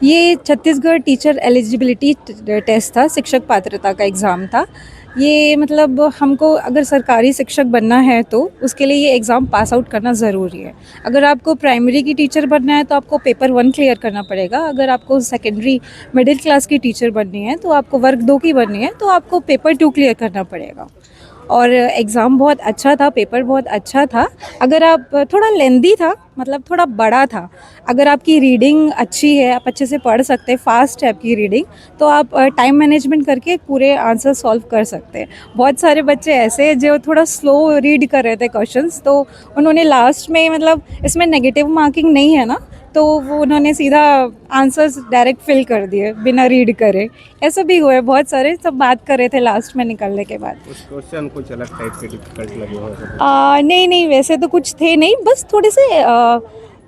ये Chhattisgarh teacher eligibility test था, शिक्षक पात्रता का एग्ज़ाम था। ये मतलब हमको अगर सरकारी शिक्षक बनना है तो उसके लिए ये एग्ज़ाम पास आउट करना ज़रूरी है। अगर आपको प्राइमरी की टीचर बनना है तो आपको पेपर 1 क्लियर करना पड़ेगा। अगर आपको सेकेंडरी मिडिल क्लास की टीचर बननी है तो आपको वर्ग 2 की बननी है तो आपको पेपर 2 क्लियर करना पड़ेगा। और एग्ज़ाम बहुत अच्छा था, पेपर बहुत अच्छा था। अगर आप थोड़ा लेंदी था, मतलब थोड़ा बड़ा था। अगर आपकी रीडिंग अच्छी है, आप अच्छे से पढ़ सकते हैं, फास्ट है आपकी रीडिंग, तो आप टाइम मैनेजमेंट करके पूरे आंसर सॉल्व कर सकते हैं। बहुत सारे बच्चे ऐसे हैं जो थोड़ा स्लो रीड कर रहे थे क्वेश्चंस, तो उन्होंने लास्ट में, मतलब इसमें नेगेटिव मार्किंग नहीं है ना, तो वो उन्होंने सीधा आंसर्स डायरेक्ट फिल कर दिए बिना रीड करे। ऐसा भी हुआ है, बहुत सारे सब बात कर रहे थे लास्ट में निकलने के बाद। कुछ क्वेश्चन कुछ अलग टाइप के डिफिकल्ट लगे हो ऐसा कुछ? नहीं नहीं, वैसे तो कुछ थे नहीं, बस थोड़े से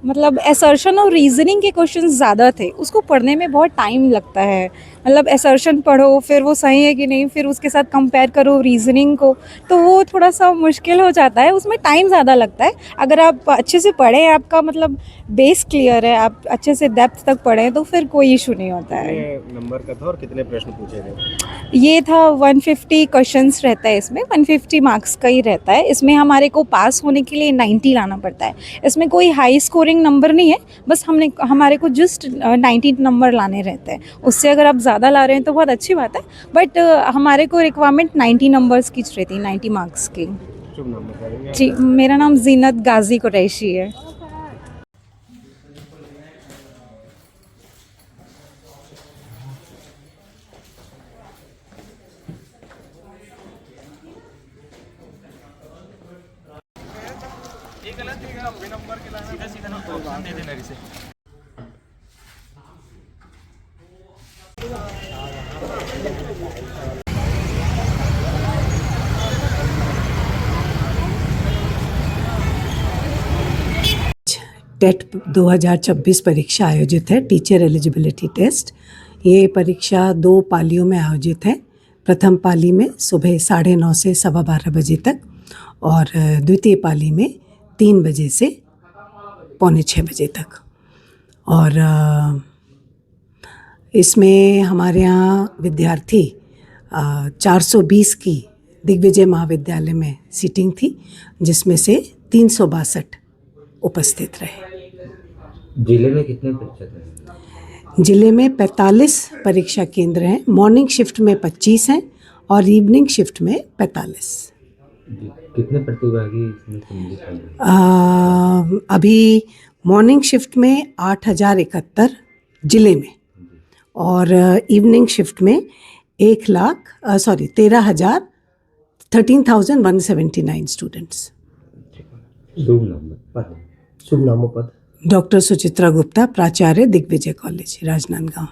मतलब असर्शन और रीजनिंग के क्वेश्चंस ज़्यादा थे। उसको पढ़ने में बहुत टाइम लगता है। मतलब असर्शन पढ़ो, फिर वो सही है कि नहीं, फिर उसके साथ कंपेयर करो रीजनिंग को, तो वो थोड़ा सा मुश्किल हो जाता है, उसमें टाइम ज़्यादा लगता है। अगर आप अच्छे से पढ़ें, आपका मतलब बेस क्लियर है, आप अच्छे से डेप्थ तक पढ़ें, तो फिर कोई इशू नहीं होता है। कितने नंबर का था और कितने प्रश्न पूछे गए? ये था 150 क्वेश्चंस रहता है इसमें, 150 मार्क्स का ही रहता है इसमें। हमारे को पास होने के लिए 90 लाना पड़ता है। इसमें कोई हाई स्कोरिंग नंबर नहीं है, बस हमारे को जस्ट 90 नंबर लाने रहते हैं। उससे अगर आप ज़्यादा ला रहे हैं तो बहुत अच्छी बात है, बट हमारे को रिक्वायरमेंट 90 नंबर्स की रहती है, 90 मार्क्स की। शुभ नाम बताएंगे जी, आपका? मेरा नाम जीनत गाजी कुरैशी है। टेट 2026 परीक्षा आयोजित है, टीचर एलिजिबिलिटी टेस्ट। ये परीक्षा 2 पालियों में आयोजित है। प्रथम पाली में सुबह 9:30 से 12:15 बजे तक, और द्वितीय पाली में 3 बजे से 5:45 बजे तक। और इसमें हमारे यहाँ विद्यार्थी 420 की दिग्विजय महाविद्यालय में सीटिंग थी, जिसमें से 362 उपस्थित रहे। जिले में कितने प्रतिशत हैं? जिले में 45 परीक्षा केंद्र हैं। मॉर्निंग शिफ्ट में 25 हैं और इवनिंग शिफ्ट में 45। कितने प्रतिभागी इसमें सम्मिलित हैं? अभी मॉर्निंग शिफ्ट में 8,071 जिले में, और इवनिंग शिफ्ट में 13,179 स्टूडेंट्स। शुभ नामों पद। डॉक्टर सुचित्रा गुप्ता, प्राचार्य, दिग्विजय कॉलेज, राजनांदगांव।